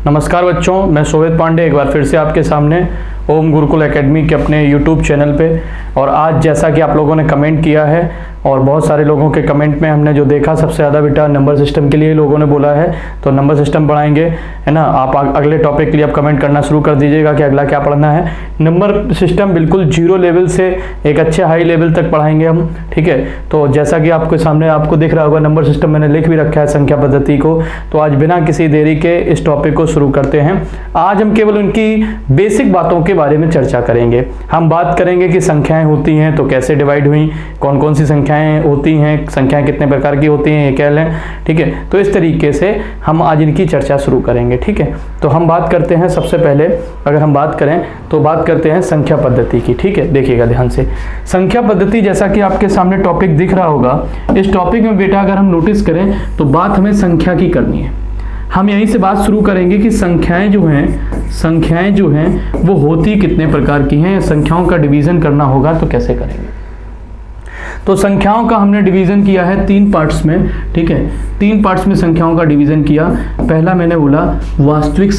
नमस्कार बच्चों, मैं सोवित पांडे एक बार फिर से आपके सामने ओम गुरुकुल एकेडमी के अपने YouTube चैनल पे। और आज जैसा कि आप लोगों ने कमेंट किया है और बहुत सारे लोगों के कमेंट में हमने जो देखा, सबसे ज़्यादा बेटा नंबर सिस्टम के लिए लोगों ने बोला है, तो नंबर सिस्टम पढ़ाएंगे, है ना। आप अगले टॉपिक के लिए आप कमेंट करना शुरू कर दीजिएगा कि अगला क्या पढ़ना है। नंबर सिस्टम बिल्कुल जीरो लेवल से एक अच्छे हाई लेवल तक पढ़ाएंगे हम, ठीक है। तो जैसा कि आपके सामने आपको दिख रहा होगा, नंबर सिस्टम मैंने लिख भी रखा है संख्या पद्धति को। तो आज बिना किसी देरी के इस टॉपिक को शुरू करते हैं। आज हम केवल उनकी बेसिक बातों के बारे में चर्चा करेंगे। हम बात करेंगे कि संख्याएं होती हैं तो कैसे डिवाइड हुई, कौन कौन सी संख्याएं होती हैं, संख्याएं कितने प्रकार की होती हैं, ये क्या लें, ठीक है। तो इस तरीके से हम आज इनकी चर्चा शुरू करेंगे, ठीक है। तो हम बात करते हैं, सबसे पहले अगर हम बात करें तो बात करते हैं संख्या पद्धति की, ठीक है। देखिएगा ध्यान से, संख्या पद्धति जैसा कि आपके सामने टॉपिक दिख रहा होगा, इस टॉपिक में बेटा अगर हम नोटिस करें तो बात हमें संख्या की करनी है। हम यहीं से बात शुरू करेंगे कि संख्याएं जो हैं वो होती कितने प्रकार की हैं। संख्याओं का डिवीजन करना होगा तो कैसे करेंगे। तो संख्याओं का हमने डिवीजन किया है 3 पार्ट्स में, ठीक है। 3 पार्ट्स में संख्याओं का डिवीजन किया। पहला मैंने बोला वास्तविक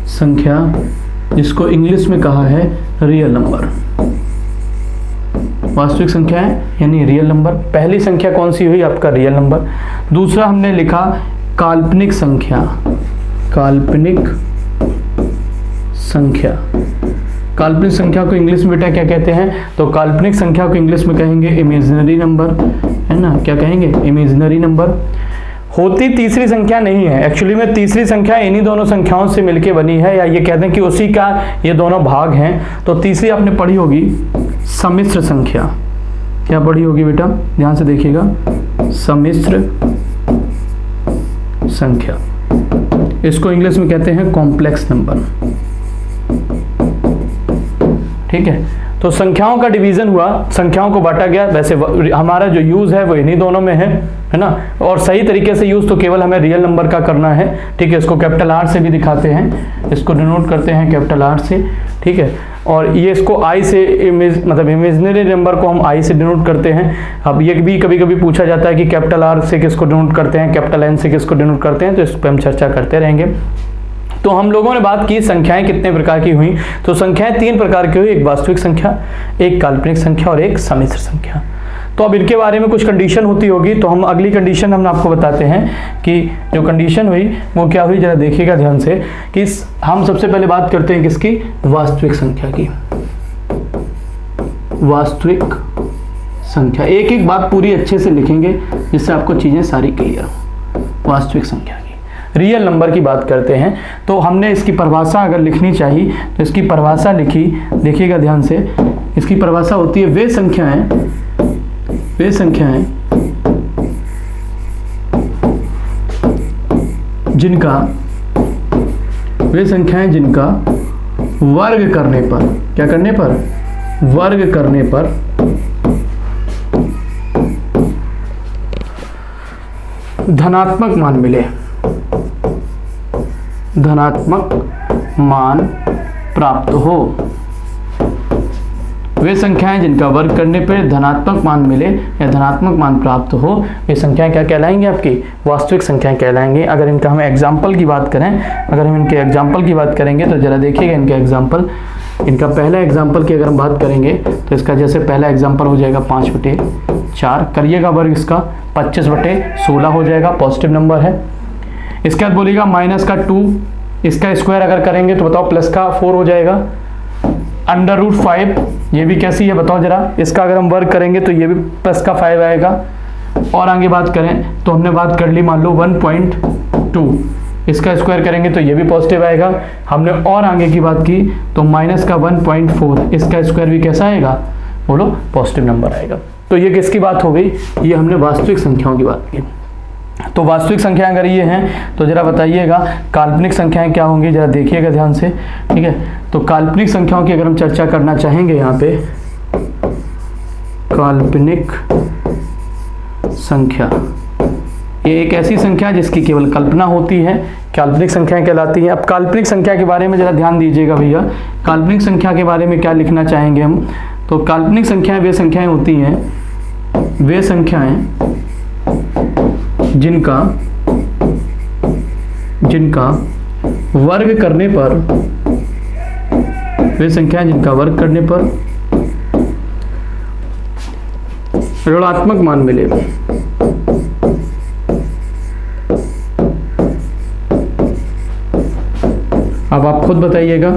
संख्या जिसको इंग्लिश में कहा है रियल नंबर। वास्तविक संख्या है यानी रियल नंबर। पहली संख्या कौन सी हुई? आपका रियल नंबर। दूसरा हमने लिखा काल्पनिक संख्या। काल्पनिक संख्या को इंग्लिश में बेटा क्या कहते हैं? तो काल्पनिक संख्या को इंग्लिश में कहेंगे इमेजिनरी नंबर, है ना। क्या कहेंगे? Imaginary number. होती तीसरी संख्या नहीं है, एक्चुअली में तीसरी संख्या इन्हीं दोनों संख्याओं से मिलके बनी है, या ये कहते हैं कि उसी का ये दोनों भाग हैं। तो तीसरी आपने पढ़ी होगी सम्मिश्र संख्या। क्या पढ़ी होगी बेटा? ध्यान से देखिएगा, सम्मिश्र संख्या। इसको इंग्लिश में कहते हैं कॉम्प्लेक्स नंबर, ठीक है। तो संख्याओं का डिवीजन हुआ, संख्याओं को बांटा गया। वैसे हमारा जो यूज है वो इन्हीं दोनों में है ना। और सही तरीके से यूज तो केवल हमें रियल नंबर का करना है, ठीक है। इसको कैपिटल आर से भी दिखाते हैं, इसको डिनोट करते हैं कैपिटल आर से, ठीक है। और ये इसको आई से मतलब इमेजिनरी नंबर को हम आई से डिनोट करते हैं। अब ये भी कभी कभी पूछा जाता है कि कैपिटल आर से किसको डिनोट करते हैं, कैपिटल एन से किसको डिनोट करते हैं, तो इस पर हम चर्चा करते रहेंगे। तो हम लोगों ने बात की संख्याएं कितने प्रकार की हुई। तो संख्याएं 3 प्रकार की हुई, एक वास्तविक संख्या, एक काल्पनिक संख्या और एक सम्मिश्र संख्या। तो अब इनके बारे में कुछ कंडीशन होती होगी, तो हम अगली कंडीशन हम आपको बताते हैं कि जो कंडीशन हुई वो क्या हुई। जरा देखिएगा ध्यान से कि हम सबसे पहले बात करते हैं किसकी? वास्तविक संख्या की। वास्तविक संख्या, एक एक बात पूरी अच्छे से लिखेंगे जिससे आपको चीजें सारी क्लियर हो। वास्तविक संख्या की रियल नंबर की बात करते हैं। तो हमने इसकी परिभाषा अगर लिखनी चाहिए तो इसकी परिभाषा लिखी, देखिएगा ध्यान से। इसकी परिभाषा होती है वे संख्याएं जिनका वर्ग करने पर, क्या करने पर? वर्ग करने पर धनात्मक मान मिले, धनात्मक मान प्राप्त हो। वे संख्याएं जिनका वर्ग करने पर धनात्मक मान मिले या धनात्मक मान प्राप्त हो, ये संख्याएं क्या कहलाएंगी? आपकी वास्तविक संख्याएं कहलाएंगी। अगर इनका हम एग्जाम्पल की बात करें, अगर हम इनके एग्जाम्पल की बात करेंगे तो जरा देखिएगा इनके एग्जाम्पल। इनका पहला एग्जाम्पल की अगर हम बात करेंगे तो इसका जैसे पहला एग्जाम्पल हो जाएगा 5/4, करिएगा वर्ग इसका 25/16 हो जाएगा, पॉजिटिव नंबर है। इसके बाद बोलिएगा माइनस का 2, इसका स्क्वायर अगर करेंगे तो बताओ प्लस का 4 हो जाएगा। √5, ये भी कैसी है बताओ जरा। इसका अगर हम वर्ग करेंगे तो ये भी प्लस का 5 आएगा। और आगे बात करें तो हमने बात कर ली मान लो 1.2, इसका स्क्वायर करेंगे तो ये भी पॉजिटिव आएगा। हमने और आगे की बात की तो माइनस का 1.4, इसका स्क्वायर भी कैसा आएगा? बोलो, पॉजिटिव नंबर आएगा। तो ये किसकी बात हो गई? ये हमने वास्तविक संख्याओं की बात की। तो वास्तविक संख्याएं अगर ये हैं तो जरा बताइएगा काल्पनिक संख्याएं क्या होंगी, जरा देखिएगा ध्यान से, ठीक है। तो काल्पनिक संख्याओं की अगर हम चर्चा करना चाहेंगे यहाँ पे, काल्पनिक संख्या ये एक ऐसी संख्या जिसकी केवल कल्पना होती है, काल्पनिक संख्याएं कहलाती हैं। अब काल्पनिक संख्या के बारे में जरा ध्यान दीजिएगा भैया, काल्पनिक संख्या के बारे में क्या लिखना चाहेंगे हम। तो काल्पनिक संख्याएं वे संख्याएं होती हैं, वे संख्याएं जिनका जिनका वर्ग करने पर, वे संख्याएं जिनका वर्ग करने पर ऋणात्मक मान मिले। अब आप खुद बताइएगा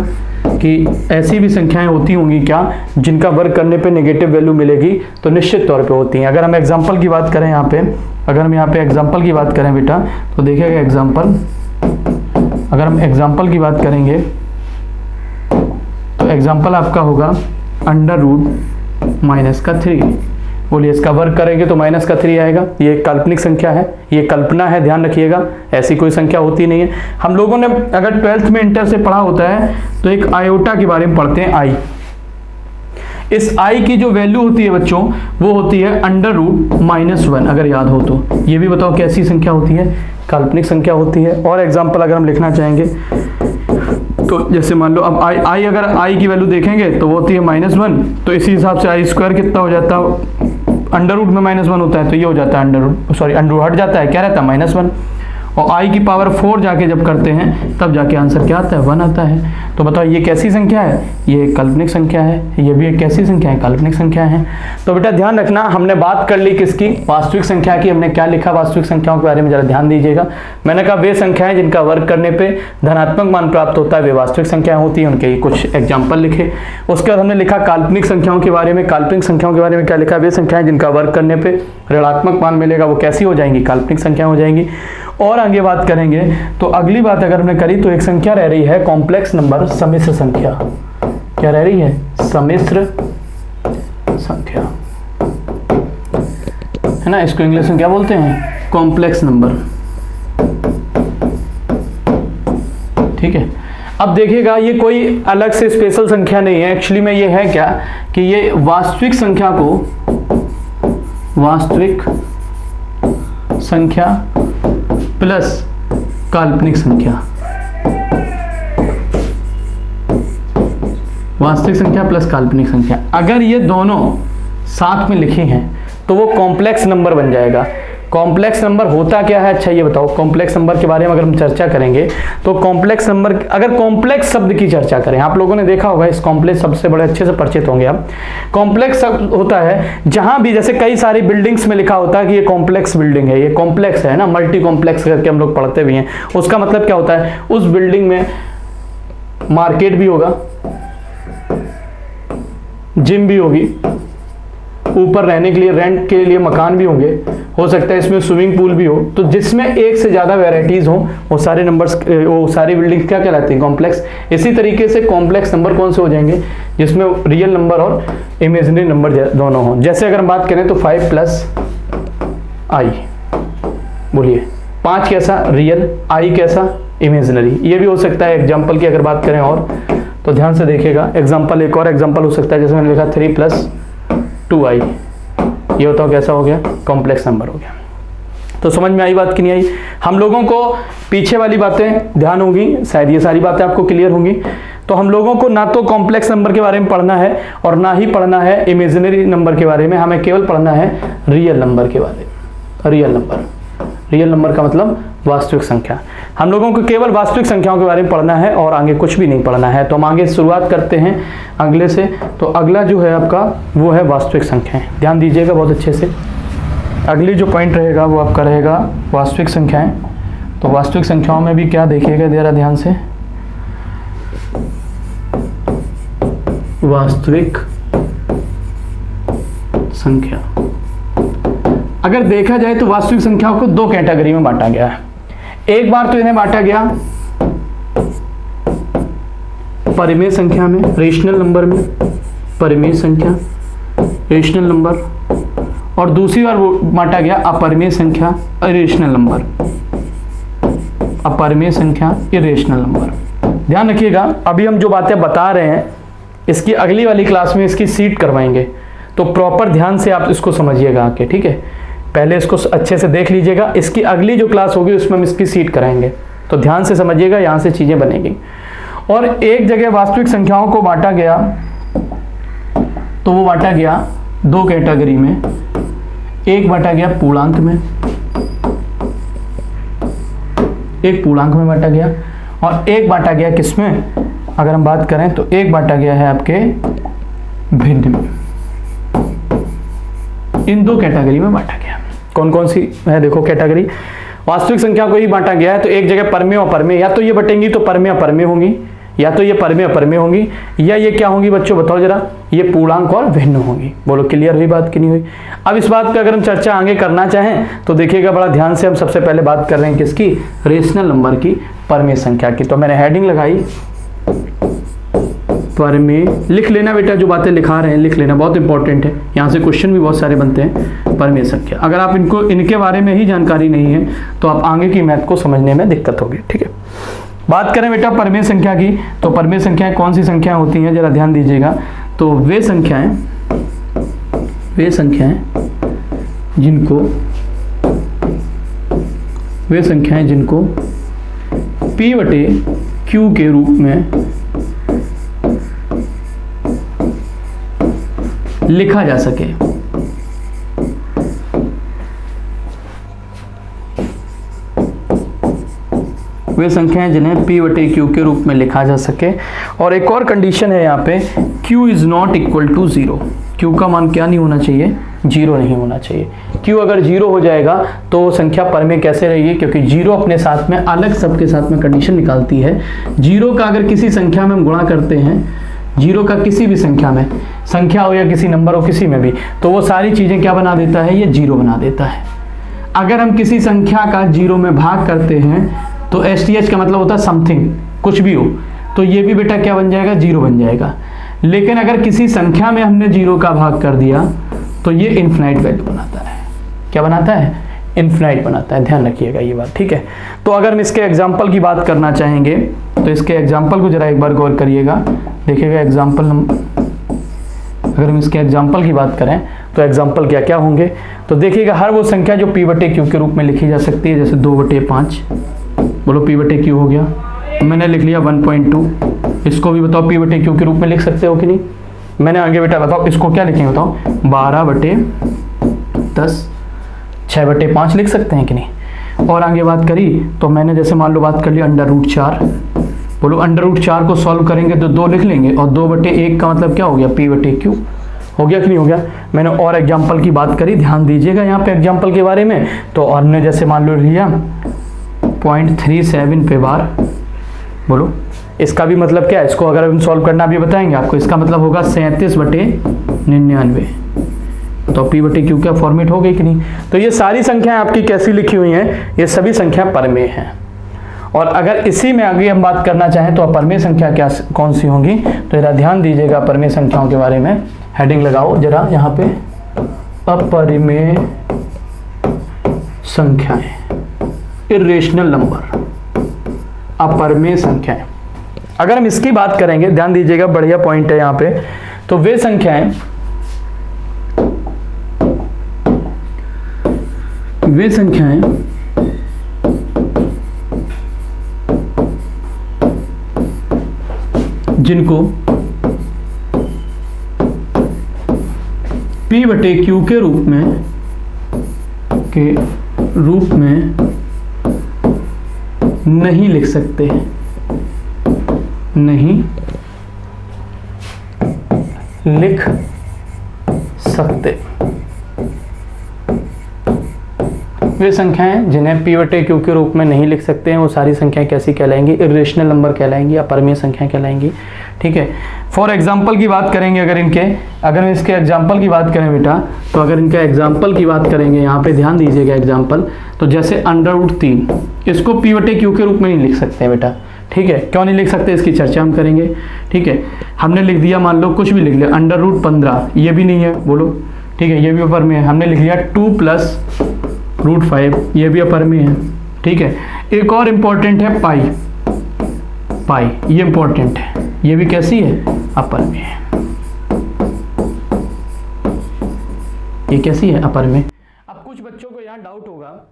कि ऐसी भी संख्याएं होती होंगी क्या जिनका वर्ग करने पे नेगेटिव वैल्यू मिलेगी? तो निश्चित तौर पे होती हैं। अगर हम एग्जांपल की बात करें यहाँ पे, अगर हम यहाँ पे एग्जांपल की बात करें बेटा, तो देखिएगा एग्जांपल, अगर हम एग्जांपल की बात करेंगे तो एग्जांपल आपका होगा √-3। बोलिए, इसका वर्ग करेंगे तो -3 आएगा। ये एक काल्पनिक संख्या है, ये कल्पना है, ध्यान रखिएगा, ऐसी कोई संख्या होती नहीं है। हम लोगों ने अगर 12th में इंटर से पढ़ा होता है तो एक आयोटा के बारे में पढ़ते हैं, आई। इस आई की जो वैल्यू होती है बच्चों, वो होती है √-1, अगर याद हो तो। ये भी बताओ कैसी संख्या होती है? काल्पनिक संख्या होती है। और एग्जाम्पल अगर हम लिखना चाहेंगे तो जैसे मान लो अब आई अगर आई की वैल्यू देखेंगे तो वो होती है -1, तो इसी हिसाब से आई स्क्वायर कितना हो जाता है? अंडर रूट में -1 होता है तो ये हो जाता है अंडर हट जाता है, क्या रहता है? -1। और आई की पावर 4 जाके जब करते हैं तब जाके आंसर क्या आता है? 1 आता है। तो बताओ ये कैसी संख्या है? ये काल्पनिक संख्या है। ये भी एक कैसी संख्या है? काल्पनिक संख्या है। तो बेटा ध्यान रखना, हमने बात कर ली किसकी? वास्तविक संख्या की। हमने क्या लिखा वास्तविक संख्याओं के बारे में, जरा ध्यान दीजिएगा। मैंने कहा वे संख्याएं जिनका वर्ग करने पे धनात्मक मान प्राप्त होता है वे वास्तविक संख्याएं होती हैं। उनके कुछ एग्जाम्पल लिखे। उसके बाद हमने लिखा काल्पनिक संख्याओं के बारे में। काल्पनिक संख्याओं के बारे में क्या लिखा? वे संख्याएं जिनका वर्ग करने पे ऋणात्मक मान मिलेगा, वो कैसी हो जाएंगी? काल्पनिक संख्या हो जाएंगी। और आगे बात करेंगे तो अगली बात अगर हमने करी तो एक संख्या रह रही है कॉम्प्लेक्स नंबर, सम्मिश्र संख्या। क्या रह रही है? सम्मिश्र संख्या, है ना। इसको इंग्लिश में क्या बोलते हैं? Complex number. ठीक है। अब देखिएगा ये कोई अलग से स्पेशल संख्या नहीं है। एक्चुअली में ये है क्या कि ये वास्तविक संख्या को, वास्तविक संख्या प्लस काल्पनिक संख्या, वास्तविक संख्या प्लस काल्पनिक संख्या, अगर ये दोनों साथ में लिखी हैं तो वो कॉम्प्लेक्स नंबर बन जाएगा। कॉम्प्लेक्स नंबर होता क्या है? अच्छा ये बताओ, कॉम्प्लेक्स नंबर के बारे में अगर हम चर्चा करेंगे तो कॉम्प्लेक्स नंबर, अगर कॉम्प्लेक्स शब्द की चर्चा करें, आप लोगों ने देखा होगा इस कॉम्प्लेक्स शब्द से बड़े अच्छे से परिचित होंगे आप। कॉम्प्लेक्स शब्द होता है जहां भी, जैसे कई सारी बिल्डिंग्स में लिखा होता है कि ये कॉम्प्लेक्स बिल्डिंग है, ये कॉम्प्लेक्स है ना, मल्टी कॉम्प्लेक्स करके हम लोग पढ़ते भी हैं। उसका मतलब क्या होता है? उस बिल्डिंग में मार्केट भी होगा, जिम भी होगी, ऊपर रहने के लिए रेंट के लिए मकान भी होंगे, हो सकता है इसमें स्विमिंग पूल भी हो। तो जिसमें एक से ज्यादा वैरायटीज हो वो सारे नंबर्स, वो सारी बिल्डिंग्स क्या कहलाती हैं? कॉम्प्लेक्स। इसी तरीके से कॉम्प्लेक्स नंबर कौन से हो जाएंगे? जिसमें रियल नंबर और इमेजिनरी नंबर दोनों हो। जैसे अगर हम बात करें तो 5 + i, बोलिए 5 कैसा? रियल, i कैसा? इमेजिनरी। ये भी हो सकता है एग्जाम्पल की अगर बात करें और, तो ध्यान से देखिएगा एग्जाम्पल, एक और एग्जाम्पल हो सकता है जैसे मैंने लिखा 3 + 2i, ये बताओ कैसा हो गया? कॉम्प्लेक्स नंबर हो गया। तो समझ में आई बात कि नहीं आई? हम लोगों को पीछे वाली बातें ध्यान होंगी, शायद ये सारी बातें आपको क्लियर होंगी। तो हम लोगों को ना तो कॉम्प्लेक्स नंबर के बारे में पढ़ना है और ना ही पढ़ना है इमेजिनरी नंबर के बारे में, हमें केवल पढ़ना है रियल नंबर के बारे में। रियल नंबर, रियल नंबर का मतलब वास्तविक संख्या। हम लोगों को केवल वास्तविक संख्याओं के बारे में पढ़ना है और आगे कुछ भी नहीं पढ़ना है। तो हम आगे शुरुआत करते हैं अगले से। तो अगला जो है आपका वो है वास्तविक संख्याएं। ध्यान दीजिएगा बहुत अच्छे से। अगली जो पॉइंट रहेगा वो आपका रहेगा वास्तविक संख्याएं। तो वास्तविक संख्याओं में भी क्या देखिएगा जरा ध्यान से, वास्तविक संख्या। अगर देखा जाए तो वास्तविक संख्याओं को दो कैटेगरी में बांटा गया है। एक बार तो इन्हें बांटा गया परिमेय संख्या में, रेशनल नंबर में, परिमेय संख्या, रेशनल नंबर, और दूसरी बार वो बांटा गया अपरिमेय संख्या, इरेशनल नंबर। अपरिमेय संख्या, इरेशनल नंबर। ध्यान रखिएगा, अभी हम जो बातें बता रहे हैं इसकी अगली वाली क्लास में इसकी सीट करवाएंगे, तो प्रॉपर ध्यान से आप इसको समझिएगा आके, ठीक है। पहले इसको अच्छे से देख लीजिएगा, इसकी अगली जो क्लास होगी उसमें हम इसकी सीट कराएंगे, तो ध्यान से समझिएगा, यहाँ से चीजें बनेगी। और एक जगह वास्तविक संख्याओं को बांटा गया, तो वो बांटा गया दो कैटेगरी में। एक बांटा गया पूर्णांक में, एक पूर्णांक में बांटा गया और एक बांटा गया किसमें, अगर हम बात करें तो एक बांटा गया है आपके भिन्न में। इन दो कैटेगरी में बांटा गया। कौन कौन सी है देखो कैटेगरी, वास्तविक संख्या को ही बांटा गया है तो एक जगह परमेय और परमेय, या तो ये बटेंगी तो परमेय अपरमेय होंगी, या तो ये परमेय अपरमेय होंगी, या ये क्या होंगी बच्चों बताओ जरा, ये पूर्णांक और भिन्न होंगी। बोलो क्लियर हुई बात कि नहीं हुई। अब इस बात पे अगर हम चर्चा आगे करना चाहें तो देखिएगा बड़ा ध्यान से, हम सबसे पहले बात कर रहे हैं किसकी, रेशनल नंबर की, परमेय संख्या की। तो मैंने हेडिंग लगाई परमेय, लिख लेना बेटा, जो बातें लिखा रहे हैं लिख लेना, बहुत इंपॉर्टेंट है, यहाँ से क्वेश्चन भी बहुत सारे बनते हैं। परमेय संख्या, अगर आप इनके बारे में ही जानकारी नहीं है तो आप आगे की मैथ को समझने में दिक्कत होगी। ठीक है, बात करें बेटा परमेय संख्या की, तो परमेय संख्याएं कौन सी संख्याएं होती हैं जरा ध्यान दीजिएगा। तो वे संख्याएं जिनको P/Q के रूप में लिखा जा सके। वे संख्याएं जिन्हें P/Q के रूप में लिखा जा सके। और एक और कंडीशन है यहाँ पे, Q is not equal to 0। Q का मान क्या नहीं होना चाहिए, 0 नहीं होना चाहिए। Q अगर 0 हो जाएगा तो संख्या परमेय कैसे रहेगी, क्योंकि 0 अपने साथ में अलग सबके साथ में कंडीशन निकालती है। 0 का अगर किसी संख्या में हम गुणा करते हैं, 0 का किसी भी संख्या में, संख्या हो या किसी नंबर हो किसी में भी, तो वो सारी चीजें क्या बना देता है, ये 0 बना देता है। अगर हम किसी संख्या का 0 में भाग करते हैं तो STH का मतलब होता है समथिंग, कुछ भी हो, तो ये भी बेटा क्या बन जाएगा, 0 बन जाएगा। लेकिन अगर किसी संख्या में हमने 0 का भाग कर दिया तो ये इन्फिनाइट वैल्यू बनाता है। क्या बनाता है, इन्फिनाइट बनाता है, ध्यान रखिएगा ये बात। ठीक है, तो अगर हम इसके एग्जाम्पल की बात करना चाहेंगे तो इसके एग्जाम्पल को जरा एक बार गौर करिएगा, देखिएगा एग्जाम्पल अगर हम इसके एग्जाम्पल की बात करें तो एग्जाम्पल क्या क्या होंगे, तो देखिएगा हर वो संख्या जो P/Q के रूप में लिखी जा सकती है, जैसे 2/5, बोलो P/Q हो गया, मैंने लिख लिया 1.2, इसको भी बताओ P/Q के रूप में लिख सकते हो कि नहीं। मैंने आगे बेटा बताओ इसको क्या लिखेंगे बताओ, 12/10, 6/5 लिख सकते हैं कि नहीं। और आगे बात करी तो मैंने जैसे मान लो बात कर ली √4, बोलो √4 को सॉल्व करेंगे तो 2 लिख लेंगे, और 2/1 का मतलब क्या हो गया, P/Q हो गया कि नहीं हो गया। मैंने और एग्जाम्पल की बात करी, ध्यान दीजिएगा यहाँ पे एग्जाम्पल के बारे में, तो हमने जैसे मान लो लिया 0.37 पे बार, बोलो इसका भी मतलब क्या है, इसको अगर हम सॉल्व करना भी बताएंगे आपको, इसका मतलब होगा 37/99। तो P/Q क्या फॉर्मेट हो गई कि नहीं। तो ये सारी संख्याएं आपकी कैसी लिखी हुई हैं, ये सभी संख्या परमेय हैं। और अगर इसी में आगे हम बात करना चाहें तो अपरमेय संख्या क्या कौन सी होंगी, तो जरा ध्यान दीजिएगा अपरमेय संख्याओं के बारे में, हेडिंग लगाओ जरा यहाँ पे, अपरिमेय संख्याएं, इर्रेशनल नंबर, अपरिमेय संख्याएं। अगर हम इसकी बात करेंगे, ध्यान दीजिएगा बढ़िया पॉइंट है यहाँ पे, तो वे संख्याएं जिनको P/Q के रूप में नहीं लिख सकते, नहीं लिख सकते। वे संख्याएं जिन्हें P/Q के रूप में नहीं लिख सकते हैं वो सारी संख्याएं कैसी कहलाएंगी, इर्रेशनल नंबर कहलाएंगी, अपरिमेय संख्याएं कहलाएंगी। ठीक है, फॉर एग्जांपल की बात करेंगे अगर इसके एग्जांपल की बात करें बेटा, तो अगर इनका एग्जांपल की बात करेंगे यहाँ पे ध्यान दीजिएगा एग्जांपल, तो जैसे √3 इसको P/Q के रूप में नहीं लिख सकते बेटा। ठीक है, क्यों नहीं लिख सकते इसकी चर्चा हम करेंगे। ठीक है, हमने लिख दिया मान लो कुछ भी लिख लिया, √15 ये भी नहीं है, बोलो ठीक है, ये भी अपरमेय है। हमने लिख लिया 2 + √5 ये भी अपरमेय है। ठीक है, एक और इम्पोर्टेंट है पाई, ये इम्पोर्टेंट है, ये भी कैसी है, अपरमेय है। ये कैसी है, अपरमेय। अब कुछ बच्चों को यहाँ डाउट होगा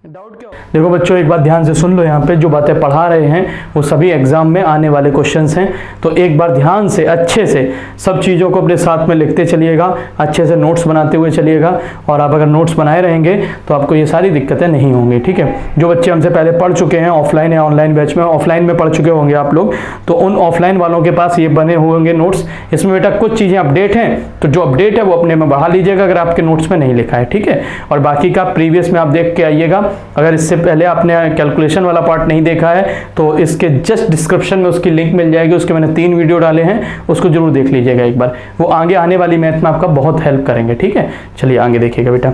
डाउट क्या? देखो बच्चों, एक बात ध्यान से सुन लो, यहाँ पे जो बातें पढ़ा रहे हैं वो सभी एग्जाम में आने वाले क्वेश्चंस हैं। तो एक बार ध्यान से अच्छे से सब चीज़ों को अपने साथ में लिखते चलिएगा, अच्छे से नोट्स बनाते हुए चलिएगा। और आप अगर नोट्स बनाए रहेंगे तो आपको ये सारी दिक्कतें नहीं होंगी, ठीक है। जो बच्चे हमसे पहले पढ़ चुके हैं ऑफलाइन या ऑनलाइन बैच में, ऑफलाइन में पढ़ चुके होंगे आप लोग, तो उन ऑफलाइन वालों के पास ये बने होंगे नोट्स। इसमें बेटा कुछ चीज़ें अपडेट हैं, तो जो अपडेट है वो अपने में बढ़ा लीजिएगा अगर आपके नोट्स में नहीं लिखा है, ठीक है। और बाकी का प्रीवियस में आप देख के आइएगा। अगर इससे पहले आपने कैलकुलेशन वाला पार्ट नहीं देखा है तो इसके जस्ट डिस्क्रिप्शन में उसकी लिंक मिल जाएगी, उसके मैंने 3 वीडियो डाले हैं, उसको जरूर देख लीजिएगा एक बार। वो आगे आने वाली मैथ में आपका बहुत हेल्प करेंगे, ठीक है। चलिए आगे देखिएगा बेटा,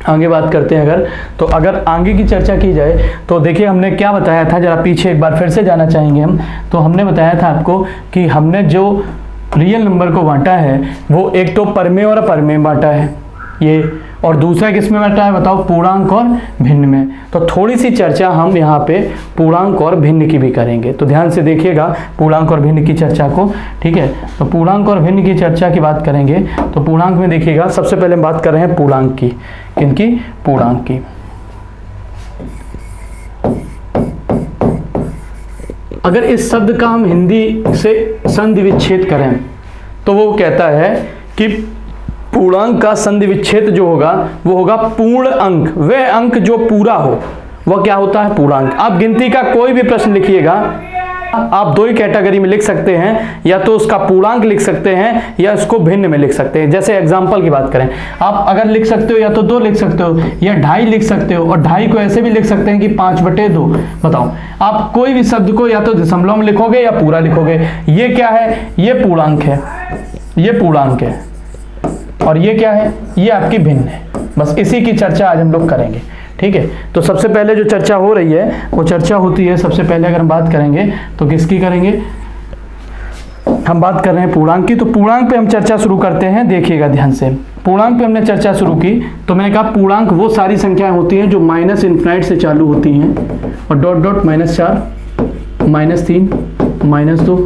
आगे बात करते हैं। अगर अगर आगे की चर्चा की जाए तो देखिए हमने क्या बताया था, जरा पीछे एक बार फिर से जाना चाहेंगे हम। तो हमने बताया था आपको कि हमने जो रियल नंबर को बांटा है वो एक तो परमेय और अपरमेय बांटा है ये, और दूसरा किस में बांटा है बताओ, पूर्णांक और भिन्न में। तो थोड़ी सी चर्चा हम यहाँ पे पूर्णांक और भिन्न की भी करेंगे, तो ध्यान से देखिएगा पूर्णांक और भिन्न की चर्चा को, ठीक है। तो पूर्णांक और भिन्न की चर्चा की बात करेंगे तो पूर्णांक में देखिएगा, सबसे पहले हम बात कर रहे हैं पूर्णांक की। किनकी? पूर्णांक की। अगर इस शब्द का हम हिंदी से संधि विच्छेद करें तो वो कहता है कि पूर्णांक का संधि विच्छेद जो होगा वो होगा पूर्ण अंक। वह अंक जो पूरा हो वह क्या होता है? पूर्णांक। आप गिनती का कोई भी प्रश्न लिखिएगा, आप 2 ही कैटेगरी में लिख सकते हैं, या तो उसका पूर्णांक लिख सकते हैं या इसको भिन्न में लिख सकते हैं। जैसे एग्जांपल की बात करें, आप अगर लिख सकते हो या तो 2 लिख सकते हो या 2.5 लिख सकते हो, और 2.5 को ऐसे भी लिख सकते हैं कि 5/2। बताओ, आप कोई भी शब्द को या तो दशमलव में लिखोगे या पूरा लिखोगे। ये क्या है? ये पूर्णांक है, ये पूर्णांक है। और ये क्या है? ये आपकी भिन्न है। बस इसी की चर्चा आज हम लोग करेंगे, ठीक है। तो सबसे पहले जो चर्चा हो रही है वो चर्चा होती है, सबसे पहले अगर हम बात करेंगे तो किसकी करेंगे? हम बात कर रहे हैं पूर्णांक की। तो पूर्णांक पे हम चर्चा शुरू करते हैं, देखिएगा ध्यान से। पूर्णांक पे हमने चर्चा शुरू की तो मैंने कहा पूर्णांक वो सारी संख्याएं होती हैं जो -∞ से चालू होती हैं और dot dot -4, -3, -2,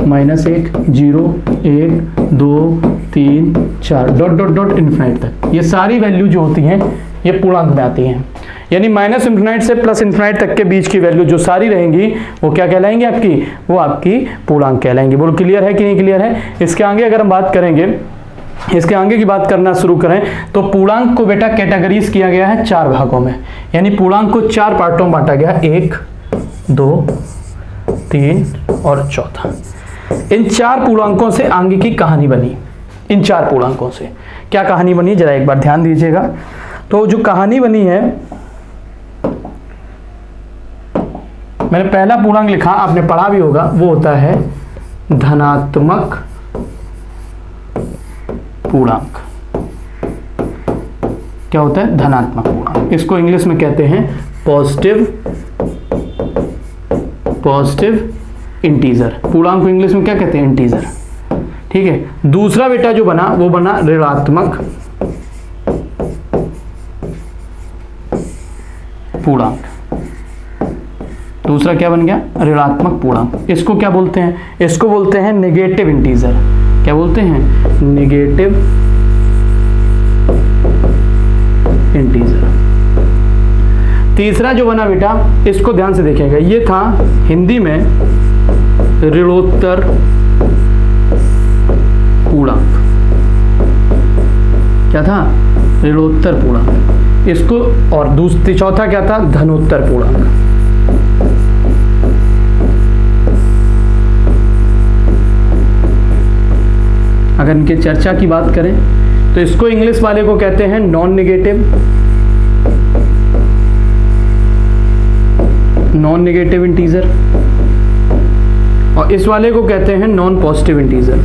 -1, 0, 1, 2, 3, 4 dot dot dot infinite तक। ये सारी वैल्यू जो होती हैं ये पूर्णांक में आती हैं। यानी -∞ से +∞ तक के बीच की वैल्यू जो सारी रहेंगी वो क्या कहलाएंगी आपकी? वो आपकी पूर्णांक कहलाएंगी। बोलो क्लियर है कि नहीं क्लियर है? इसके आगे अगर हम बात करेंगे, इसके आगे की बात करना शुरू करें तो पूर्णांक को बेटा कैटेगरीज किया गया है 4 भागों में। यानी पूर्णांक को 4 पार्टों में बांटा गया, 1, 2, 3 और चौथा। इन 4 पूर्णांकों से आगे की कहानी बनी। इन 4 पूर्णांकों से क्या कहानी बनी, जरा एक बार ध्यान दीजिएगा। तो जो कहानी बनी है, मैंने पहला पूर्णांक लिखा, आपने पढ़ा भी होगा, वो होता है धनात्मक पूर्णांक। क्या होता है? धनात्मक पूर्णांक। इसको इंग्लिश में कहते हैं पॉजिटिव इंटीजर। पूर्णांक को इंग्लिश में क्या कहते हैं? इंटीजर, ठीक है। दूसरा बेटा जो बना वो बना ऋणात्मक पूर्णांक। दूसरा क्या बन गया? ऋणात्मक पूर्णांक। इसको क्या बोलते हैं? इसको बोलते हैं नेगेटिव इंटीजर। क्या बोलते हैं? Negative integer. तीसरा जो बना बेटा, इसको ध्यान से देखिएगा, ये था हिंदी में ऋणोत्तर पूर्णांक। क्या था? ऋणोत्तर पूर्णांक। इसको, और चौथा क्या था? धनोत्तर पूर्णांक। अगर इनके चर्चा की बात करें तो इसको इंग्लिश वाले को कहते हैं नॉन नेगेटिव इंटीजर, और इस वाले को कहते हैं नॉन पॉजिटिव इंटीजर।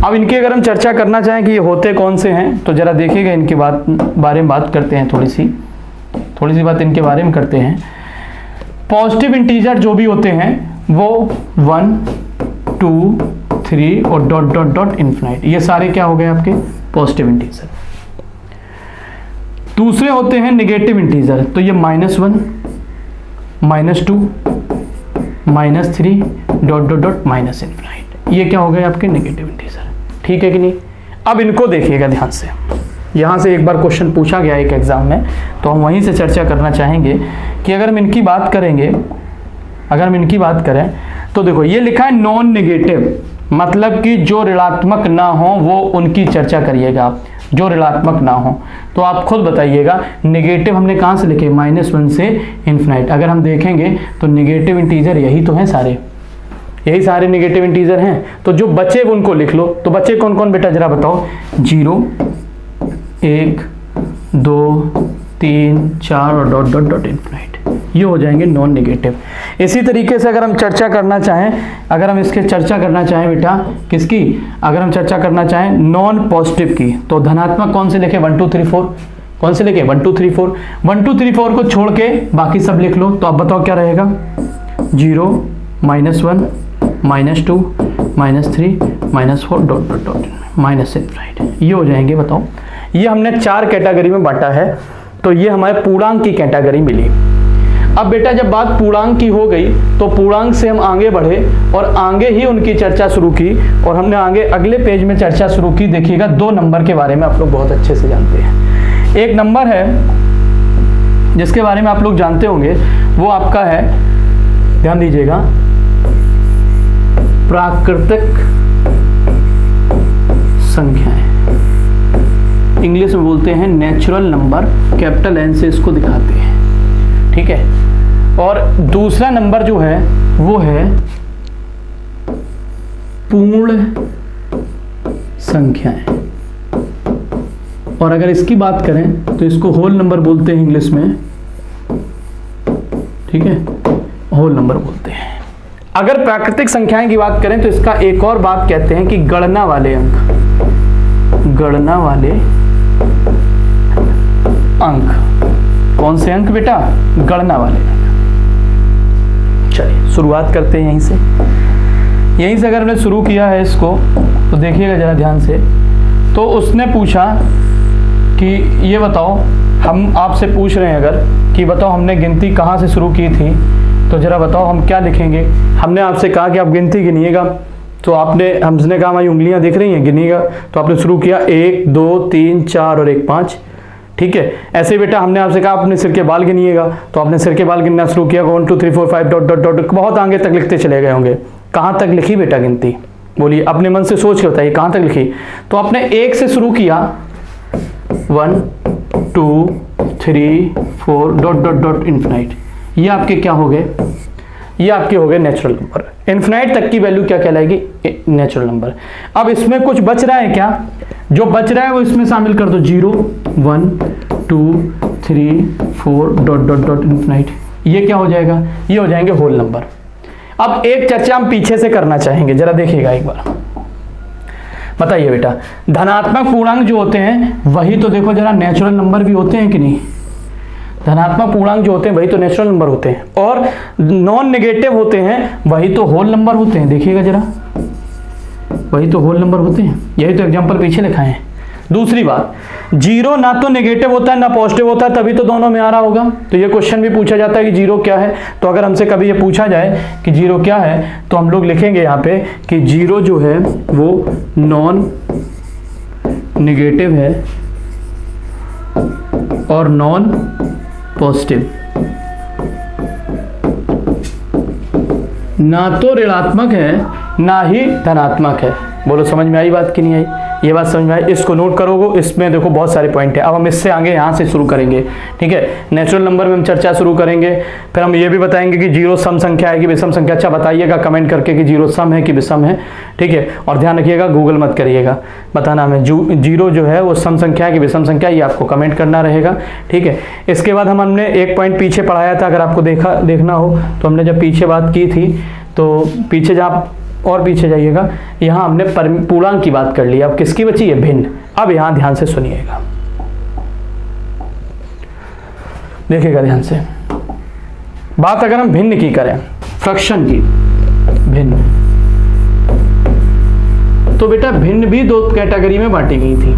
अब इनकी अगर हम चर्चा करना चाहें कि ये होते कौन से हैं तो जरा देखिएगा, इनके बारे में बात करते हैं, थोड़ी सी बात इनके बारे में करते हैं। पॉजिटिव इंटीजर जो भी होते हैं वो 1, 2, 3 और डॉट डॉट डॉट इन्फिनिट, ये सारे क्या हो गए आपके? Positive integer. दूसरे होते हैं नेगेटिव इंटीजर, तो ये -1, -2, -3 dot dot dot minus infinite, ये क्या हो गए आपके? Negative integer. ठीक है कि नहीं। अब इनको देखिएगा ध्यान से, यहाँ से एक बार क्वेश्चन पूछा गया एक एग्जाम में, तो हम वहीं से चर्चा करना चाहेंगे कि अगर हम इनकी बात करेंगे, अगर हम इनकी बात करें तो देखो ये लिखा है नॉन नेगेटिव, मतलब कि जो ऋणात्मक ना हो वो उनकी चर्चा करिएगा आप, जो ऋणात्मक ना हो। तो आप खुद बताइएगा नेगेटिव हमने कहाँ से लिखे, -1 से इन्फिनाइट। अगर हम देखेंगे तो नेगेटिव इंटीजर यही तो हैं सारे, यही सारे नेगेटिव इंटीजर हैं। तो जो बचे वो उनको लिख लो। तो बचे कौन कौन बेटा जरा बताओ, 0, 1, 2, 3, 4 और डॉट डॉट डॉट इन्फिनाइट, ये हो जाएंगे नॉन नेगेटिव। इसी तरीके से अगर हम चर्चा करना चाहें, अगर हम इसके चर्चा करना चाहें बेटा किसकी, अगर हम चर्चा करना चाहें नॉन पॉजिटिव की, तो धनात्मक कौन से लिखे, 1 2 3 4, कौन से लिखे 1 2 3 4, 1 2 3 4 को छोड़ के बाकी सब लिख लो। तो अब बताओ क्या रहेगा, 0, -1, -2, -3, -4 dot dot dot minus infinite, ये हो जाएंगे। बताओ ये हमने 4 कैटेगरी में बांटा है, तो ये हमारे पूर्णांक की कैटेगरी मिली। अब बेटा जब बात पूर्णांक की हो गई तो पूर्णांक से हम आगे बढ़े और आगे ही उनकी चर्चा शुरू की, और हमने आगे अगले पेज में चर्चा शुरू की। देखिएगा 2 नंबर के बारे में आप लोग बहुत अच्छे से जानते हैं। एक नंबर है जिसके बारे में आप लोग जानते होंगे, वो आपका है, ध्यान दीजिएगा, प्राकृतिक संख्याएं, इंग्लिश में बोलते हैं नेचुरल नंबर, कैपिटल एन से इसको दिखाते हैं, ठीक है। और दूसरा नंबर जो है वो है पूर्ण संख्याएं, और अगर इसकी बात करें तो इसको होल नंबर बोलते हैं इंग्लिश में, ठीक है, होल नंबर बोलते हैं। अगर प्राकृतिक संख्याएं की बात करें तो इसका एक और बात कहते हैं कि गणना वाले अंक, गणना वाले अंक, कौन से अंक बेटा, गणना वाले अंक। चलिए शुरुआत करते हैं यहीं से अगर हमने शुरू किया है इसको तो देखिएगा जरा ध्यान से। तो उसने पूछा कि ये बताओ, हम आपसे पूछ रहे हैं अगर कि बताओ हमने गिनती कहाँ से शुरू की थी, तो जरा बताओ हम क्या लिखेंगे। हमने आपसे कहा कि आप गिनती गिनिएगा, तो हमने कहा हमारी उंगलियां दिख रही हैं, गिनिएगा। तो आपने शुरू किया 1 2 3 4 और 1 5, ठीक है। ऐसे बेटा हमने आपसे कहा अपने सिर के बाल गिनिएगा, तो आपने सिर के बाल गिनना शुरू किया, 1 2 3 4 5 डॉट डॉट डॉट, बहुत आगे तक लिखते चले गए होंगे। कहाँ तक लिखी बेटा गिनती, बोलिए अपने मन से सोच के बताइए कहाँ तक लिखी। तो आपने 1 से शुरू किया, 1 2 3 4 डॉट डॉट डॉट इन्फिनाइट, ये आपके क्या हो गए, ये आपके हो गए नेचुरल नंबर। इन्फिनाइट तक की वैल्यू क्या कहलाएगी, नेचुरल नंबर। अब इसमें कुछ बच रहा है क्या, जो बच रहा है वो इसमें शामिल कर दो, 0 1 2 3 4 डॉट डॉट डॉट इन्फिनाइट, ये क्या हो जाएगा, ये हो जाएंगे होल नंबर। अब एक चर्चा हम पीछे से करना चाहेंगे, जरा देखिएगा एक बार, बताइए बेटा धनात्मक पूर्णांक जो होते हैं वही तो देखो जरा नेचुरल नंबर भी होते हैं कि नहीं, धनात्मक पूर्णांक जो होते हैं वही तो नेचुरल नंबर होते हैं, और नॉन नेगेटिव होते हैं वही तो होल नंबर होते हैं। देखिएगा जरा, वही तो होल नंबर होते हैं, यही तो एग्जांपल पीछे लिखा है। दूसरी बात, 0 ना तो नेगेटिव होता है ना पॉजिटिव होता है, तभी तो दोनों में आ रहा होगा। तो ये क्वेश्चन भी पूछा जाता है कि 0 क्या है, तो अगर हमसे कभी ये पूछा जाए कि 0 क्या है, तो हम लोग लिखेंगे यहाँ पे कि 0 जो है वो नॉन नेगेटिव है और नॉन पॉजिटिव, ना तो ऋणात्मक है ना ही धनात्मक है। बोलो समझ में आई बात कि नहीं आई, ये बात समझ में आई, इसको नोट करोगे, इसमें देखो बहुत सारे पॉइंट है। अब हम इससे आगे यहाँ से शुरू करेंगे, ठीक है। नेचुरल नंबर में हम चर्चा शुरू करेंगे, फिर हम ये भी बताएंगे कि 0 सम संख्या है कि विषम संख्या। अच्छा बताइएगा कमेंट करके कि 0 सम है कि विषम है, ठीक है। और ध्यान रखिएगा गूगल मत करिएगा, बताना हमें 0 जो है वो सम संख्या है कि विषम संख्या, ये आपको कमेंट करना रहेगा, ठीक है। इसके बाद हमने एक पॉइंट पीछे पढ़ाया था, अगर आपको देखना हो तो हमने जब पीछे बात की थी, तो पीछे जहाँ और पीछे जाइएगा, यहाँ हमने पूर्णांक की बात कर ली। अब किसकी बची है, भिन्न। अब यहाँ ध्यान से सुनिएगा, देखिएगा ध्यान से। बात अगर हम भिन्न की करें, फ्रैक्शन की, भिन्न, तो बेटा भिन्न भी 2 कैटेगरी में बांटी गई थी,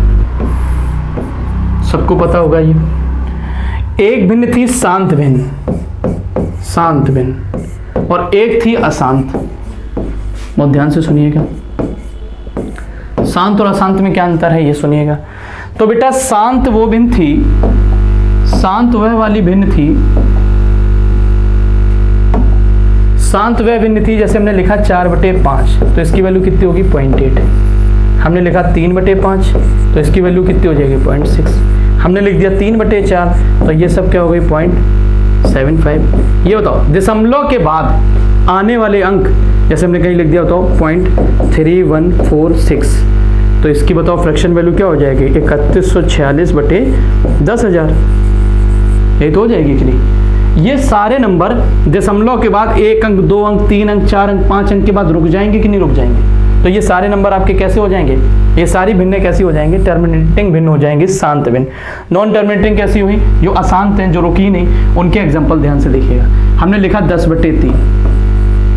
सबको पता होगा ये। एक भिन्न थी शांत भिन्न, शांत भिन्न, और एक थी अशांत। बहुत ध्यान से सुनिएगा, शांत और अशांत में क्या अंतर है ये सुनिएगा। तो बेटा शांत वो भिन्न थी, शांत वह वाली भिन्न थी, शांत वह भिन्न थी जैसे हमने लिखा 4/5, तो इसकी वैल्यू कितनी होगी 0.8। हमने लिखा 3/5, तो इसकी वैल्यू कितनी हो जाएगी 0.6। हमने लिख दिया 3/4, तो ये सब क्या हो गई 0.75। ये बताओ दशमलव के बाद आने वाले अंक, जैसे हमने कहीं लिख दिया तो 0.3146, तो इसकी बताओ फ्रैक्शन वैल्यू क्या हो जाएगी 3146/10,000। यही तो हो जाएगी कि नहीं। ये सारे नंबर दशमलव के बाद 1 अंक, 2 अंक, 3 अंक, 4 अंक, 5 अंक के बाद रुक जाएंगे कि नहीं रुक जाएंगे। तो ये सारे नंबर आपके कैसे हो जाएंगे, ये सारी भिन्नें कैसी हो जाएंगी, टर्मिनेटिंग भिन्न हो जाएंगी, शांत भिन्न। नॉन टर्मिनेटिंग कैसी हुई, जो अशांत हैं, जो रुकी नहीं, उनके एग्जाम्पल ध्यान से देखिएगा। हमने लिखा 10/3,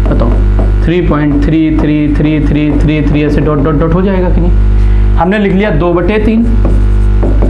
बताओ 3.333333 ऐसे डॉट डॉट डॉट हो जाएगा कि नहीं। हमने लिख लिया 2/3,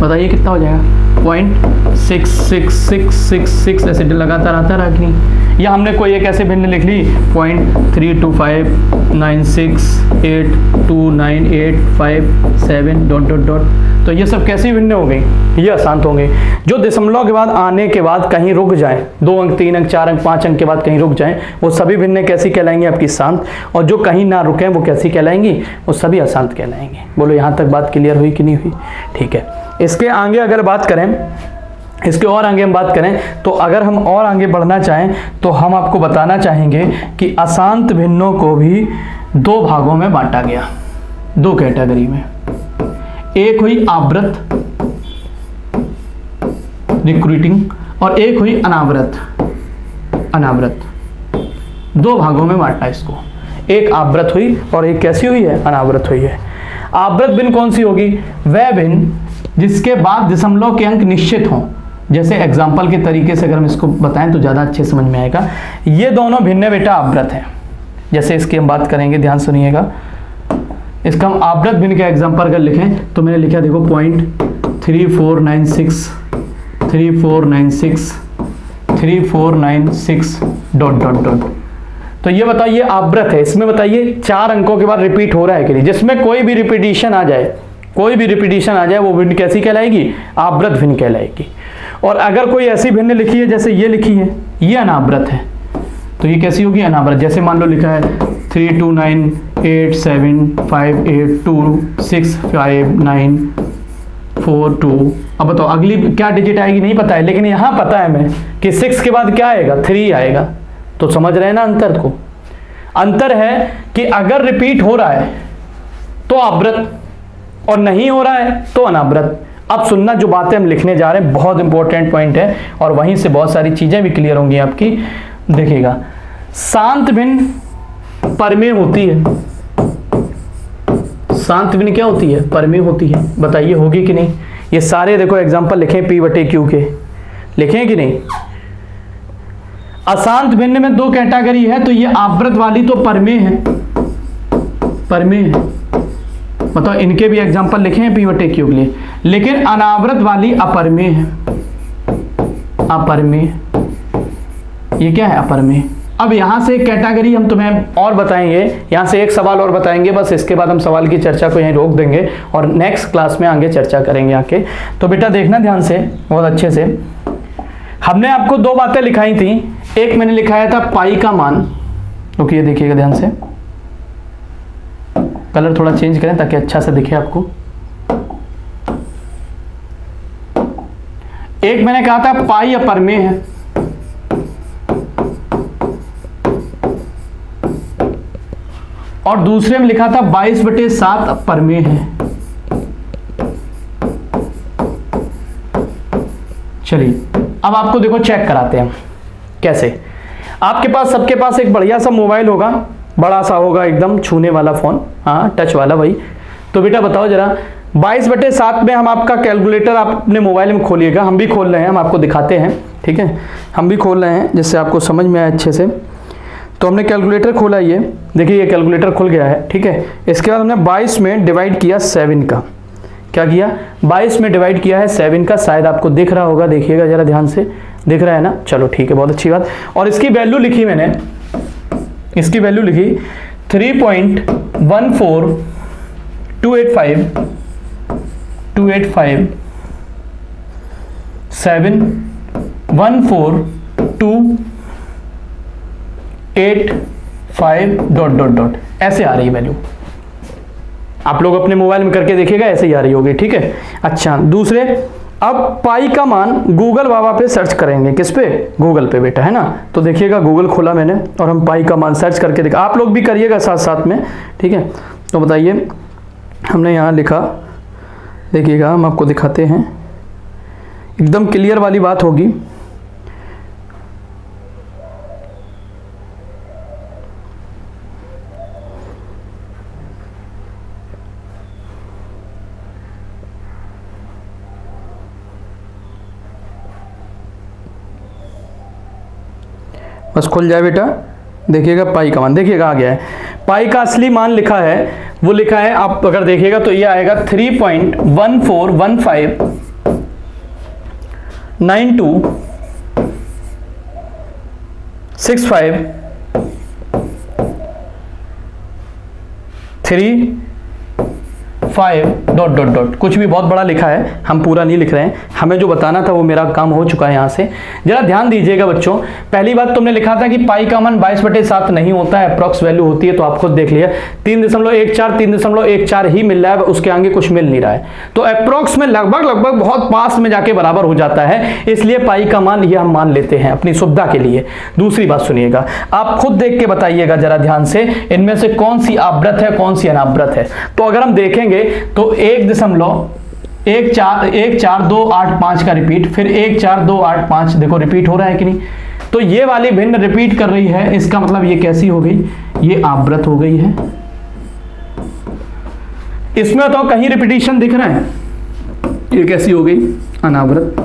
बताइए कितना हो जाएगा 0.6666 ऐसे लगातार आता रहा कि नहीं। या हमने कोई एक ऐसे भिन्न लिख ली 0.3259682985 डॉट डॉट डॉट, तो ये सब कैसी भिन्न हो गई, ये अशांत होंगे। जो दशमलव के बाद आने के बाद कहीं रुक जाएं, 2 अंक, 3 अंक, 4 अंक, 5 अंक के बाद कहीं रुक जाएं, वो सभी भिन्न कैसी कहलाएंगी आपकी शांत, और जो कहीं ना रुकें वो कैसी कहलाएंगी, वो सभी अशांत कहलाएंगे। बोलो यहाँ तक बात क्लियर हुई कि नहीं हुई। ठीक है, इसके आगे अगर बात करें, इसके और आगे हम बात करें, तो अगर हम और आगे बढ़ना चाहें तो हम आपको बताना चाहेंगे कि अशांत भिन्नों को भी 2 भागों में बांटा गया, 2 कैटेगरी में। एक हुई आवृत रिक्रूटिंग और एक हुई अनावृत। अनावृत 2 भागों में बांटा इसको, एक आवृत हुई और एक कैसी हुई है, अनावृत हुई है। आवृत भिन्न कौन सी होगी, वह भिन्न जिसके बाद दशमलव के अंक निश्चित हों। जैसे एग्जाम्पल के तरीके से अगर हम इसको बताएं तो ज़्यादा अच्छे समझ में आएगा। ये दोनों भिन्न बेटा आवृत हैं। जैसे इसकी हम बात करेंगे, ध्यान सुनिएगा। इसका हम आवृत भिन्न का एग्जाम्पल अगर लिखें तो मैंने लिखा देखो 0.3496 डॉट डॉट डॉट। तो ये बताइए आवृत है, इसमें बताइए 4 अंकों के बाद रिपीट हो रहा है कि नहीं। जिसमें कोई भी रिपीटिशन आ जाए, कोई भी रिपीटिशन आ जाए, वो भिन्न कैसी कहलाएगी, आवृत भिन्न कहलाएगी। और अगर कोई ऐसी भिन्न लिखी है जैसे ये लिखी है, ये अनावृत है, तो ये कैसी होगी, अनावृत। जैसे मान लो लिखा है 32987526592। अब बताओ अगली क्या डिजिट आएगी नहीं पता है, लेकिन यहां पता है मैं कि 6 के बाद क्या आएगा, 3 आएगा। तो समझ रहे हैं ना अंतर को। अंतर है कि अगर रिपीट हो रहा है तो आवृत और नहीं हो रहा है तो अनावृत। अब सुनना, जो बातें हम लिखने जा रहे हैं बहुत इंपॉर्टेंट पॉइंट है, और वहीं से बहुत सारी चीजें भी क्लियर होंगी आपकी। देखिएगा, शांत भिन्न परमेय होती है। शांत भिन्न क्या होती है, परमेय होती है। बताइए होगी कि नहीं। ये सारे देखो एग्जांपल लिखें P/Q के, लिखें कि नहीं। अशांत भिन्न में 2 कैटेगरी है, तो ये आवृत वाली तो परमेय है, परमेय है। बताओ इनके भी एग्जांपल लिखे हैं P/Q के लिए, लेकिन अनावृत वाली अपरमेय है। अपरमेय, ये क्या है, अपरमेय। अब यहां से एक कैटेगरी हम तुम्हें और बताएंगे, यहां से एक सवाल और बताएंगे बस। इसके बाद हम सवाल की चर्चा को यहीं रोक देंगे और नेक्स्ट क्लास में आगे चर्चा करेंगे आके। तो बेटा देखना ध्यान से, बहुत अच्छे से। हमने आपको 2 बातें लिखाई थी। एक मैंने लिखाया था पाई का मान, तो ये देखिएगा ध्यान से, कलर थोड़ा चेंज करें ताकि अच्छा से दिखे आपको। एक मैंने कहा था पाई अपरमेय है, और दूसरे में लिखा था 22/7 अपरमेय है। चलिए अब आपको देखो चेक कराते हैं कैसे। आपके पास, सबके पास एक बढ़िया सा मोबाइल होगा, बड़ा सा होगा एकदम, छूने वाला फोन, हाँ टच वाला वही। तो बेटा बताओ जरा 22/7 में हम आपका कैलकुलेटर अपने मोबाइल में खोलिएगा। हम भी खोल रहे हैं, हम आपको दिखाते हैं, ठीक है। हम भी खोल रहे हैं जिससे आपको समझ में आए अच्छे से। तो हमने कैलकुलेटर खोला, ये देखिए ये कैलकुलेटर खुल गया है, ठीक है। इसके बाद हमने 22 में डिवाइड किया 7 का। क्या किया, 22 में डिवाइड किया है 7 का। शायद आपको दिख रहा होगा, देखिएगा जरा ध्यान से, दिख रहा है ना। चलो ठीक है, बहुत अच्छी बात। और इसकी वैल्यू लिखी मैंने, इसकी वैल्यू लिखी 3.1426 7142857 ऐसे आ रही वैल्यू। आप लोग अपने मोबाइल में करके देखिएगा, ऐसे ही आ रही होगी, ठीक है। अच्छा, दूसरे, अब पाई का मान गूगल बाबा पे सर्च करेंगे। किस पे? गूगल पे बेटा, है ना। तो देखिएगा गूगल खोला मैंने और हम पाई का मान सर्च करके देखा, आप लोग भी करिएगा साथ साथ में, ठीक है। तो बताइए, हमने यहाँ लिखा, देखिएगा हम आपको दिखाते हैं, एकदम क्लियर वाली बात होगी। बस खुल जाए बेटा, देखिएगा पाई का मान, देखिएगा आ गया है। पाई का असली मान लिखा है, वो लिखा है, आप अगर देखिएगा तो ये आएगा 3.14159265 ... कुछ भी बहुत बड़ा लिखा है, हम पूरा नहीं लिख रहे हैं, हमें जो बताना था वो मेरा काम हो चुका है। यहाँ से जरा ध्यान दीजिएगा बच्चों। पहली बात तुमने लिखा था कि पाई का मान 22/7 नहीं होता है, अप्रॉक्स वैल्यू होती है, तो आप खुद देख लिया 3.14 ही मिल रहा है, उसके आगे कुछ मिल नहीं रहा है, तो अप्रॉक्स में लगभग बहुत पास में जाके बराबर हो जाता है, इसलिए पाई का मान ये हम मान लेते हैं अपनी सुविधा के लिए। दूसरी बात सुनिएगा, आप खुद देख के बताइएगा जरा ध्यान से, इनमें से कौन सी आवृत है, कौन सी अनावृत है। तो अगर हम देखेंगे तो 1.14285 का रिपीट, फिर 14285 देखो रिपीट हो रहा है कि नहीं। तो ये वाली भिन्न रिपीट कर रही है, इसका मतलब ये कैसी हो गई, ये आवृत हो गई है। इसमें तो कहीं रिपीटिशन दिख रहा है, ये कैसी हो गई, अनावृत।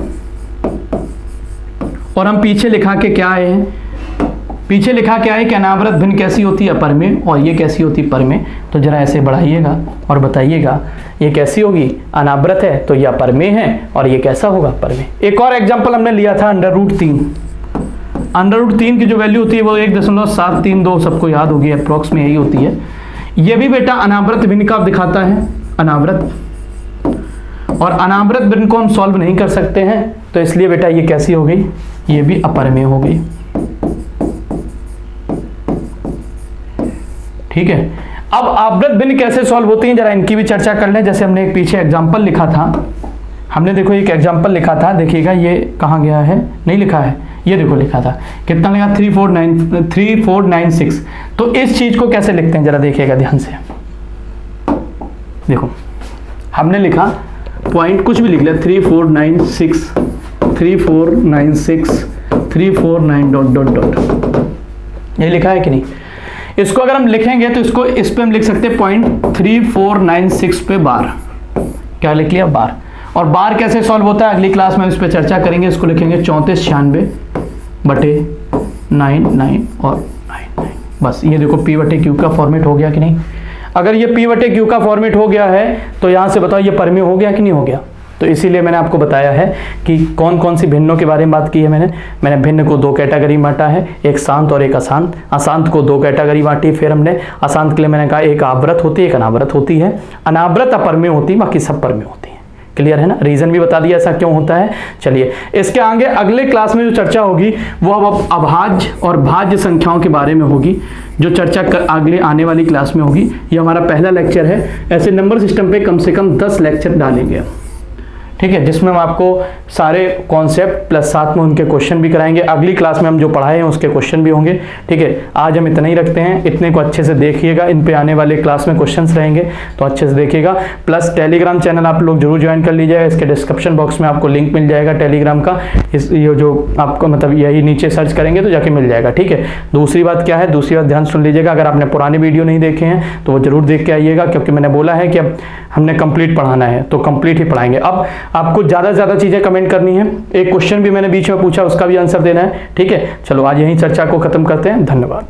और हम पीछे लिखा के क्या है, पीछे लिखा क्या है कि अनावृत भिन्न कैसी होती है, अपरमेय, और ये कैसी होती है, परमेय। तो जरा ऐसे बढ़ाइएगा और बताइएगा ये कैसी होगी, अनावृत है तो ये अपरमेय है, और ये कैसा होगा, परमेय। एक और एग्जांपल हमने लिया था √3। √3 की जो वैल्यू होती है वो 1.732, सबको याद होगी, अप्रोक्स में यही होती है। ये भी बेटा अनावृत भिन्न का दिखाता है, अनावृत, और अनावृत भिन्न को हम सॉल्व नहीं कर सकते हैं, तो इसलिए बेटा ये कैसी हो गई, ये भी अपरमेय हो गई, ठीक है। अब आवृत भिन्न कैसे सॉल्व होती हैं, जरा इनकी भी चर्चा कर लें। जैसे हमने एक पीछे एग्जांपल लिखा था, हमने देखो एक एग्जांपल लिखा था, देखिएगा ये कहाँ गया है, नहीं लिखा है, ये देखो लिखा था, कितना लिखा, 3496। तो इस चीज को कैसे लिखते हैं जरा देखिएगा ध्यान से। देखो हमने लिखा पॉइंट कुछ भी लिख लिया, 3496 349 ... ये लिखा है कि नहीं। इसको अगर हम लिखेंगे तो इसको इस पे हम लिख सकते हैं 0.3496 पे बार, क्या लिख लिया, बार। और बार कैसे सॉल्व होता है अगली क्लास में इस पे चर्चा करेंगे। इसको लिखेंगे 3496/99 और 99। बस ये देखो P/Q का फॉर्मेट हो गया कि नहीं। अगर ये P/Q का फॉर्मेट हो गया है तो यहाँ से बताओ ये परमेय हो गया कि नहीं हो गया। तो इसीलिए मैंने आपको बताया है कि कौन कौन सी भिन्नों के बारे में बात की है। मैंने भिन्न को 2 कैटेगरी में बांटा है, एक शांत और एक अशांत। अशांत को 2 कैटेगरी बांटी, फिर हमने अशांत के लिए मैंने कहा एक आवृत होती है, एक अनावृत होती है। अनावृत अपरमेय होती है, बाकी सब परमेय होती है। क्लियर है ना, रीजन भी बता दिया ऐसा क्यों होता है। चलिए इसके आगे अगले क्लास में जो चर्चा होगी वो अब अभाज्य और भाज्य संख्याओं के बारे में होगी, जो चर्चा अगले आने वाली क्लास में होगी। ये हमारा पहला लेक्चर है। ऐसे नंबर सिस्टम पे कम से कम 10 लेक्चर डालेंगे, ठीक है, जिसमें हम आपको सारे कॉन्सेप्ट प्लस साथ में उनके क्वेश्चन भी कराएंगे। अगली क्लास में हम जो पढ़ाए हैं उसके क्वेश्चन भी होंगे, ठीक है। आज हम इतना ही रखते हैं, इतने को अच्छे से देखिएगा, इन पे आने वाले क्लास में क्वेश्चंस रहेंगे तो अच्छे से देखिएगा। प्लस टेलीग्राम चैनल आप लोग जरूर ज्वाइन कर लीजिएगा, इसके डिस्क्रिप्शन बॉक्स में आपको लिंक मिल जाएगा टेलीग्राम का। ये जो आपको मतलब यही नीचे सर्च करेंगे तो जाके मिल जाएगा, ठीक है। दूसरी बात क्या है, दूसरी बात ध्यान सुन लीजिएगा, अगर आपने पुराने वीडियो नहीं देखे हैं तो वो जरूर देख के आइएगा, क्योंकि मैंने बोला है कि अब हमने कंप्लीट पढ़ाना है तो कंप्लीट ही पढ़ाएंगे। अब आपको ज़्यादा से ज़्यादा चीज़ें कमेंट करनी है, एक क्वेश्चन भी मैंने बीच में पूछा उसका भी आंसर देना है, ठीक है। चलो आज यहीं चर्चा को खत्म करते हैं, धन्यवाद।